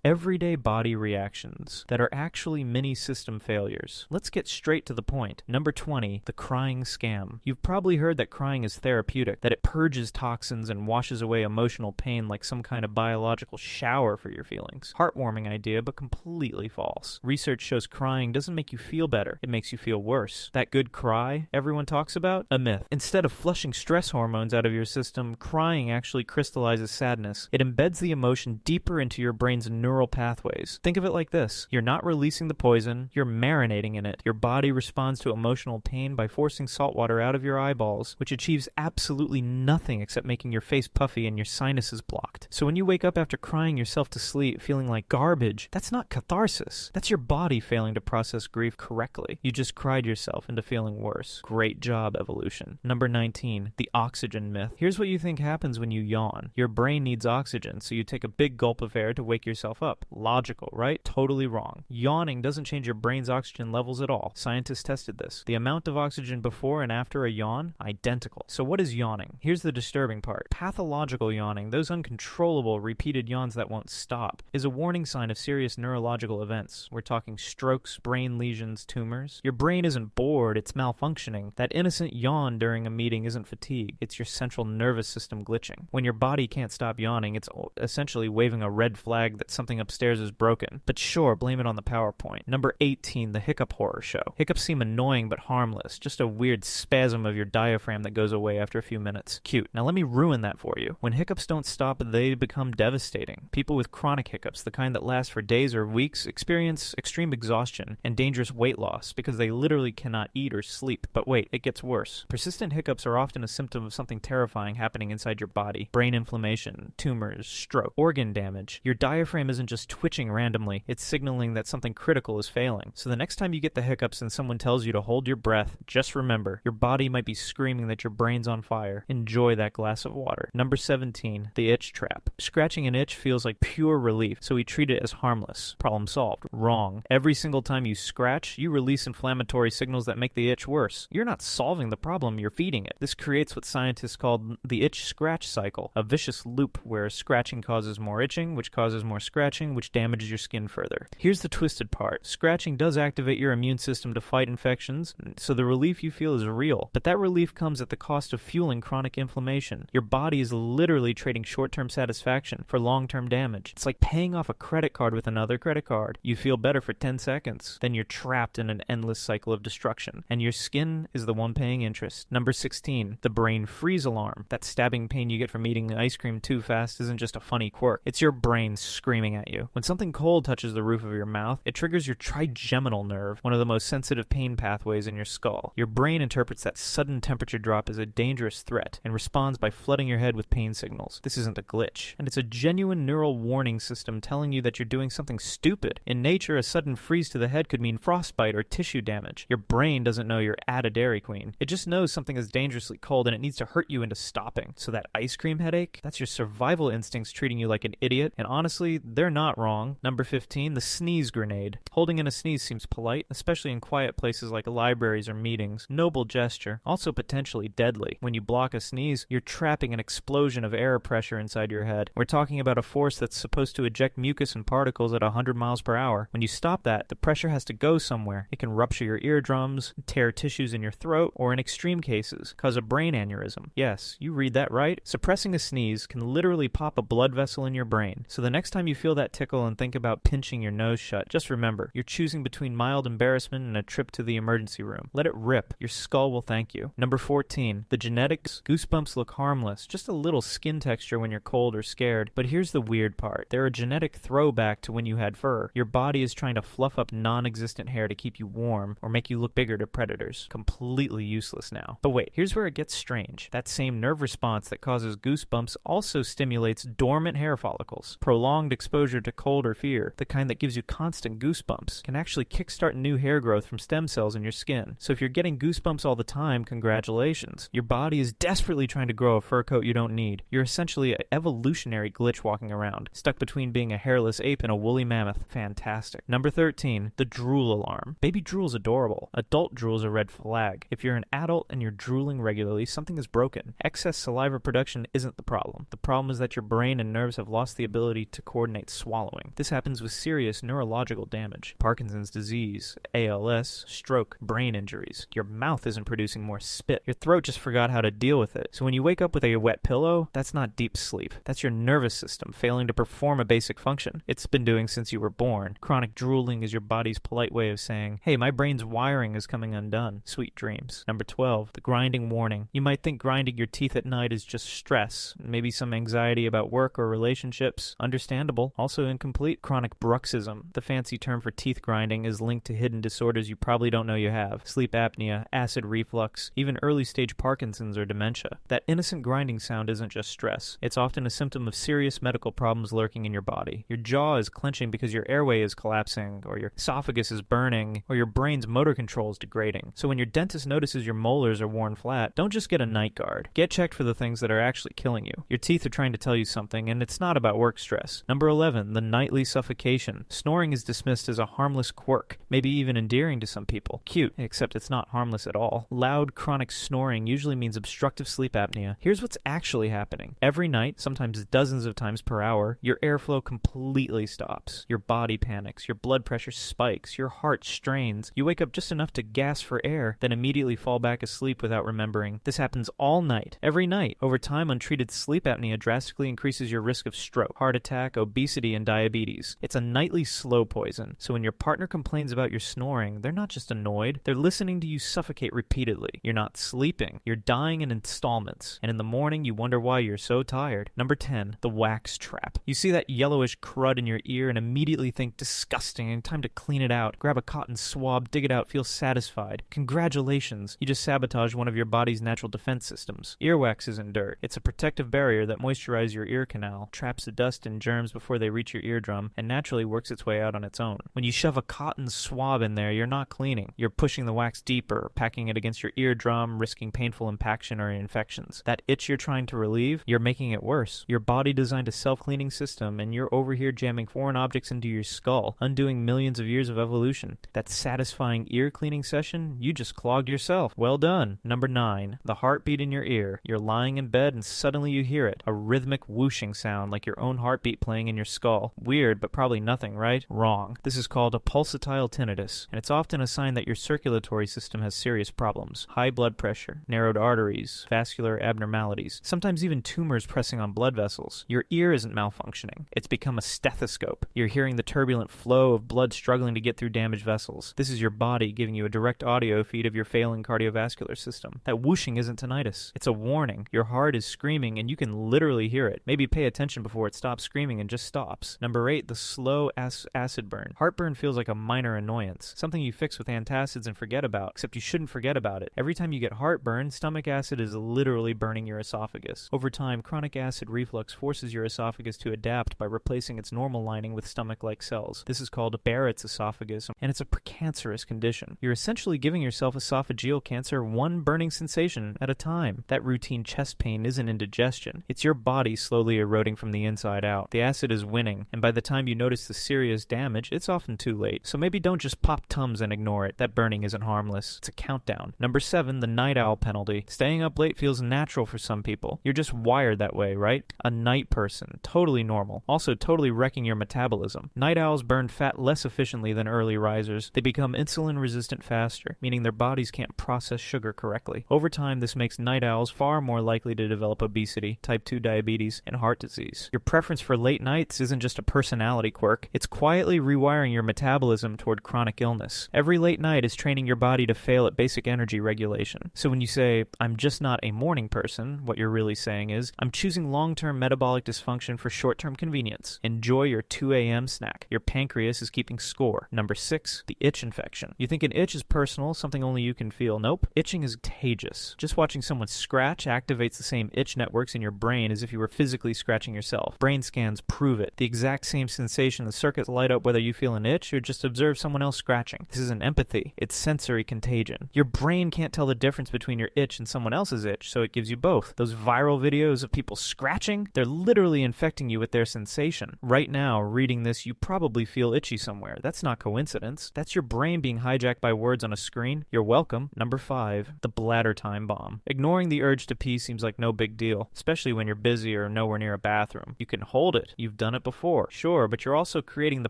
everyday body reactions that are actually mini system failures. Let's get straight to the point. Number 20, the crying scam. You've probably heard that crying is therapeutic, that it purges toxins and washes away emotional pain like some kind of biological shower for your feelings. Heartwarming idea, but completely false. Research shows crying doesn't make you feel better, it makes you feel worse. That good cry everyone talks about? A myth. Instead of flushing stress hormones out of your system, crying actually crystallizes sadness. It embeds the emotion deeper into your brain's neural pathways. Think of it like this. You're not releasing the poison, you're marinating in it. Your body responds to emotional pain by forcing salt water out of your eyeballs, which achieves absolutely nothing except making your face puffy and your sinuses blocked. So when you wake up after crying yourself to sleep feeling like garbage, that's not catharsis. That's your body failing to process grief correctly. You just cried yourself into feeling worse. Great job, evolution. Number 19, the oxygen myth. Here's what you think happens when you yawn. Your brain needs oxygen, so you take a big gulp of air to wake yourself up. Logical, right? Totally wrong. Yawning doesn't change your brain's oxygen levels at all. Scientists tested this. The amount of oxygen before and after a yawn, identical. So what is yawning? Here's the disturbing part. Pathological yawning, those uncontrollable repeated yawns that won't stop, is a warning sign of serious neurological events. We're talking strokes, brain lesions, tumors. Your brain isn't bored, it's malfunctioning. That innocent yawn during a meeting isn't fatigue. It's your central nervous system glitching. When your body can't stop yawning, it's essentially waving a red flag that something upstairs is broken. But sure, blame it on the PowerPoint. Number 18, the hiccup horror show. Hiccups seem annoying but harmless, just a weird spasm of your diaphragm that goes away after a few minutes. Cute. Now let me ruin that for you. When hiccups don't stop, they become devastating. People with chronic hiccups, the kind that last for days or weeks, experience extreme exhaustion and dangerous weight loss because they literally cannot eat or sleep. But wait, it gets worse. Persistent hiccups are often a symptom of something terrifying happening inside your body. Brain inflammation, tumors, stroke, organ damage. Your diaphragm isn't just twitching randomly, it's signaling that something critical is failing. So the next time you get the hiccups and someone tells you to hold your breath, just remember, your body might be screaming that your brain's on fire. Enjoy that glass of water. Number 17, the itch trap. Scratching an itch feels like pure relief, so we treat it as harmless. Problem solved. Wrong. Every single time you scratch, you release inflammatory signals that make the itch worse. You're not solving the problem, you're feeding it. This creates what scientists call the itch-scratch cycle, a vicious loop where scratching causes more itching, which causes more scratching, which damages your skin further. Here's the twisted part. Scratching does activate your immune system to fight infections, so the relief you feel is real, but that relief comes at the cost of fueling chronic inflammation. Your body is literally trading short-term satisfaction for long-term damage. It's like paying off a credit card with another credit card. You feel better for 10 seconds, then you're trapped in an endless cycle of destruction, and your skin is the one paying interest. Number 16, the brain freeze alarm. That stabbing pain you get from eating ice cream too fast isn't just a funny quirk. It's your brain screaming at you. When something cold touches the roof of your mouth, it triggers your trigeminal nerve, one of the most sensitive pain pathways in your skull. Your brain interprets that sudden temperature drop as a dangerous threat and responds by flooding your head with pain signals. This isn't a glitch, and it's a genuine neural warning system telling you that you're doing something stupid. In nature, a sudden freeze to the head could mean frostbite or tissue damage. Your brain doesn't know you're at a Dairy Queen. It just knows something is dangerously cold and it needs to hurt you into stopping. So that ice cream headache, that's your survival instincts treating you like an idiot, and honestly, they're not wrong. Number 15, the sneeze grenade. Holding in a sneeze seems polite, especially in quiet places like libraries or meetings. Noble gesture, also potentially deadly. When you block a sneeze, you're trapping an explosion of air pressure inside your head. We're talking about a force that's supposed to eject mucus and particles at 100 miles per hour. When you stop that, the pressure has to go somewhere. It can rupture your eardrums, tear tissues in your throat, or in extreme cases, cause a brain aneurysm. Yes, you read that right. Suppressing a sneeze can literally pop a blood vessel in your brain. So the next time you feel that tickle and think about pinching your nose shut, just remember, you're choosing between mild embarrassment and a trip to the emergency room. Let it rip. Your skull will thank you. Number 14, the genetics. Goosebumps look harmless, just a little skin texture when you're cold or scared. But here's the weird part. They're a genetic throwback to when you had fur. Your body is trying to fluff up non-existent hair to keep you warm or make you look bigger to predators. Completely useless now. But wait, here's where it gets strange. That same nerve response that causes goosebumps also stimulates dormant hair follicles. Prolonged exposure to cold or fear, the kind that gives you constant goosebumps, can actually kickstart new hair growth from stem cells in your skin. So if you're getting goosebumps all the time, congratulations. Your body is desperately trying to grow a fur coat you don't need. You're essentially an evolutionary glitch walking around, stuck between being a hairless ape and a woolly mammoth. Fantastic. Number 13, the drool alarm. Baby drool's adorable. Adult drool's a red flag. If you're an adult and you're drooling regularly, something is broken. Excess saliva production isn't the problem. The problem is that your brain and nerves have lost the ability to coordinate swallowing. This happens with serious neurological damage, Parkinson's disease, ALS, stroke, brain injuries. Your mouth isn't producing more spit. Your throat just forgot how to deal with it. So when you wake up with a wet pillow, that's not deep sleep. That's your nervous system failing to perform a basic function it's been doing since you were born. Chronic drooling is your body's polite way of saying, hey, my brain's wiring is coming undone. Sweet dreams. Number 12, the grinding warning. You might think grinding your teeth at night is just stress, maybe some anxiety about work or relationships. Understandable. Also incomplete. Chronic bruxism, the fancy term for teeth grinding, is linked to hidden disorders you probably don't know you have. Sleep apnea, acid reflux, even early-stage Parkinson's or dementia. That innocent grinding sound isn't just stress. It's often a symptom of serious medical problems lurking in your body. Your jaw is clenching because your airway is collapsing, or your esophagus is burning, or your brain's motor control is degrading. So when your dentist notices your molars are worn flat, don't just get a night guard. Get checked for the things that are actually killing you. Your teeth are trying to tell you something, and it's not about work stress. Number 11, the nightly suffocation. Snoring is dismissed as a harmless quirk, maybe even endearing to some people. Cute, except it's not harmless at all. Loud, chronic snoring usually means obstructive sleep apnea. Here's what's actually happening. Every night, sometimes dozens of times per hour, your airflow completely stops. Your body panics, your blood pressure spikes, your heart strains. You wake up just enough to gasp for air, then immediately fall back asleep without remembering. This happens all night, every night. Over time, untreated sleep apnea drastically increases your risk of stroke, heart attack, obesity, and diabetes. It's a nightly slow poison, so when your partner complains about your snoring, they're not just annoyed, they're listening to you suffocate repeatedly. You're not sleeping, you're dying in installments, and in the morning you wonder why you're so tired. Number 10, the wax trap. You see that yellowish crud in your ear and immediately think, disgusting, and time to clean it out. Grab a cotton swab, dig it out, feel satisfied. Congratulations, you just sabotaged one of your body's natural defense systems. Earwax isn't dirt. It's a protective barrier that moisturizes your ear canal, traps the dust and germs before they reach your eardrum, and naturally works its way out on its own. When you shove a cotton swab in there, you're not cleaning. You're pushing the wax deeper, packing it against your eardrum, risking painful impaction or infections. That itch you're trying to relieve, you're making it worse. Your body designed a self-cleaning system, and you're over here jamming foreign objects into your skull, undoing millions of years of evolution. That satisfying ear cleaning session, you just clogged yourself. Well done. Number 9, the heartbeat in your ear. You're lying in bed and suddenly you hear it. A rhythmic whooshing sound like your own heartbeat playing in your skull. Weird, but probably nothing, right? Wrong. This is called a pulsatile tinnitus, and it's often a sign that your circulatory system has serious problems. High blood pressure, narrowed arteries, vascular abnormalities, sometimes even tumors pressing on blood vessels. Your ear isn't malfunctioning. It's become a stethoscope. You're hearing the turbulent flow of blood struggling to get through damaged vessels. This is your body giving you a direct audio feed of your failing cardiovascular system. That whooshing isn't tinnitus. It's a warning. Your heart is screaming and you can literally hear it. Maybe pay attention before it stops screaming and just stops. Number 8, the slow acid burn. Heartburn feels like a minor annoyance, something you fix with antacids and forget about, except you shouldn't forget about it. Every time you get heartburn, stomach acid is literally burning your esophagus. Over time, chronic acid reflux forces your esophagus to adapt by replacing its normal lining with stomach-like cells. This is called Barrett's esophagus, and it's a precancerous condition. You're essentially giving yourself esophageal cancer one burning sensation at a time. That routine chest pain isn't indigestion. It's your body slowly eroding from the inside out. The acid is winning, and by the time you notice the serious damage, it's often too late. So maybe don't just pop Tums and ignore it. That burning isn't harmless. It's a countdown. Number 7, the night owl penalty. Staying up late feels natural for some people. You're just wired that way, right? A night person. Totally normal. Also totally wrecking your metabolism. Night owls burn fat less efficiently than early risers. They become insulin resistant faster, meaning their bodies can't process sugar correctly. Over time, this makes night owls far more likely to develop obesity, type 2 diabetes, and heart disease. Your preference for late nights isn't just a personality quirk. It's quietly rewiring your metabolism toward chronic illness. Every late night is training your body to fail at basic energy regulation. So when you say, I'm just not a morning person, what you're really saying is, I'm choosing long-term metabolic dysfunction for short-term convenience. Enjoy your 2 a.m. snack. Your pancreas is keeping score. Number 6, the itch infection. You think an itch is personal, something only you can feel. Nope. Itching is contagious. Just watching someone scratch activates the same itch networks in your brain as if you were physically scratching yourself. Brain scans prove it. The exact same sensation. The circuits light up whether you feel an itch or just observe someone else scratching. This isn't empathy. It's sensory contagion. Your brain can't tell the difference between your itch and someone else's itch, so it gives you both. Those viral videos of people scratching, they're literally infecting you with their sensation. Right now, reading this, you probably feel itchy somewhere. That's not coincidence. That's your brain being hijacked by words on a screen. You're welcome. Number 5, the bladder time bomb. Ignoring the urge to pee seems like no big deal, especially when you're busy or nowhere near a bathroom. You can hold it. You've done it it before. Sure, but you're also creating the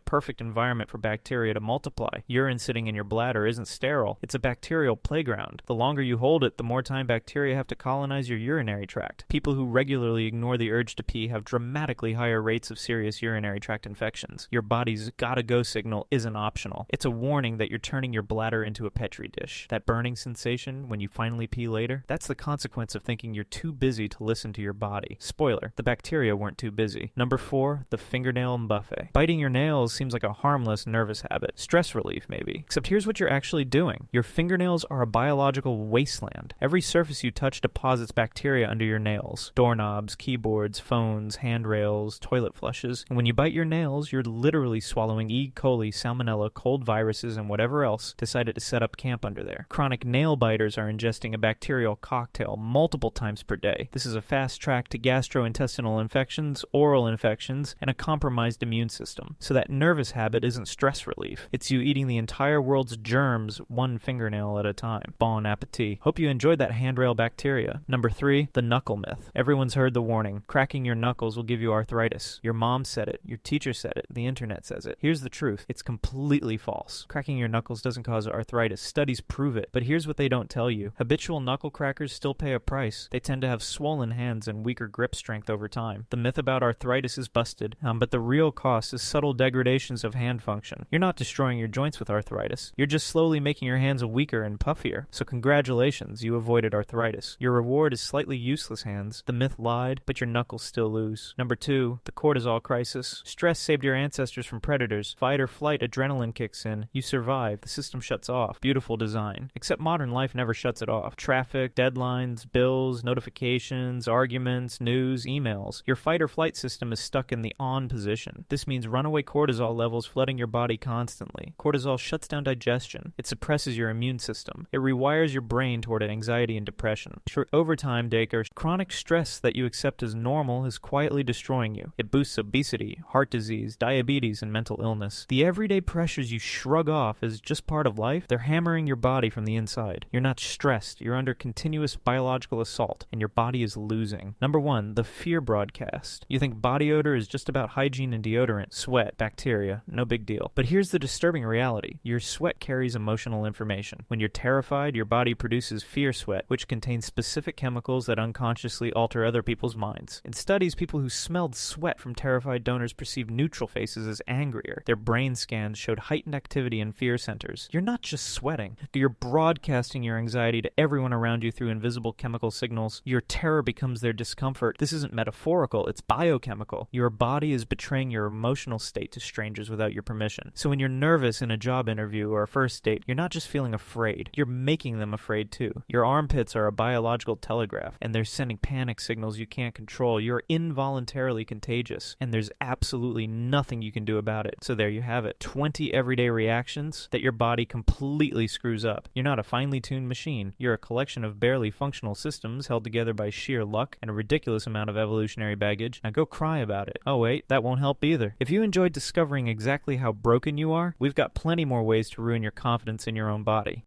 perfect environment for bacteria to multiply. Urine sitting in your bladder isn't sterile. It's a bacterial playground. The longer you hold it, the more time bacteria have to colonize your urinary tract. People who regularly ignore the urge to pee have dramatically higher rates of serious urinary tract infections. Your body's gotta go signal isn't optional. It's a warning that you're turning your bladder into a petri dish. That burning sensation when you finally pee later, that's the consequence of thinking you're too busy to listen to your body. Spoiler, the bacteria weren't too busy. Number 4, the fingernail buffet. Biting your nails seems like a harmless nervous habit. Stress relief, maybe. Except here's what you're actually doing. Your fingernails are a biological wasteland. Every surface you touch deposits bacteria under your nails. Doorknobs, keyboards, phones, handrails, toilet flushes. And when you bite your nails, you're literally swallowing E. coli, salmonella, cold viruses, and whatever else decided to set up camp under there. Chronic nail biters are ingesting a bacterial cocktail multiple times per day. This is a fast track to gastrointestinal infections, oral infections, and a compromised immune system. So that nervous habit isn't stress relief. It's you eating the entire world's germs one fingernail at a time. Bon appetit. Hope you enjoyed that handrail bacteria. Number 3, the knuckle myth. Everyone's heard the warning. Cracking your knuckles will give you arthritis. Your mom said it. Your teacher said it. The internet says it. Here's the truth. It's completely false. Cracking your knuckles doesn't cause arthritis. Studies prove it. But here's what they don't tell you. Habitual knuckle crackers still pay a price. They tend to have swollen hands and weaker grip strength over time. The myth about arthritis is busted, but the real cost is subtle degradations of hand function. You're not destroying your joints with arthritis. You're just slowly making your hands weaker and puffier. So congratulations, you avoided arthritis. Your reward is slightly useless hands. The myth lied, but your knuckles still lose. Number 2, the cortisol crisis. Stress saved your ancestors from predators. Fight or flight adrenaline kicks in. You survive. The system shuts off. Beautiful design. Except modern life never shuts it off. Traffic, deadlines, bills, notifications, arguments, news, emails. Your fight or flight system is stuck in the on position. This means runaway cortisol levels flooding your body constantly. Cortisol shuts down digestion. It suppresses your immune system. It rewires your brain toward anxiety and depression. Over time, Dacre, chronic stress that you accept as normal is quietly destroying you. It boosts obesity, heart disease, diabetes, and mental illness. The everyday pressures you shrug off as just part of life, they're hammering your body from the inside. You're not stressed. You're under continuous biological assault, and your body is losing. Number 1, the fear broadcast. You think body odor is just about hygiene and deodorant, sweat, bacteria, no big deal. But here's the disturbing reality. Your sweat carries emotional information. When you're terrified, your body produces fear sweat, which contains specific chemicals that unconsciously alter other people's minds. In studies, people who smelled sweat from terrified donors perceived neutral faces as angrier. Their brain scans showed heightened activity in fear centers. You're not just sweating. You're broadcasting your anxiety to everyone around you through invisible chemical signals. Your terror becomes their discomfort. This isn't metaphorical, it's biochemical. Your body is betraying your emotional state to strangers without your permission. So when you're nervous in a job interview or a first date, you're not just feeling afraid. You're making them afraid too. Your armpits are a biological telegraph, and they're sending panic signals you can't control. You're involuntarily contagious, and there's absolutely nothing you can do about it. So there you have it. 20 everyday reactions that your body completely screws up. You're not a finely tuned machine. You're a collection of barely functional systems held together by sheer luck and a ridiculous amount of evolutionary baggage. Now go cry about it. Oh wait, that won't help either. If you enjoyed discovering exactly how broken you are, we've got plenty more ways to ruin your confidence in your own body.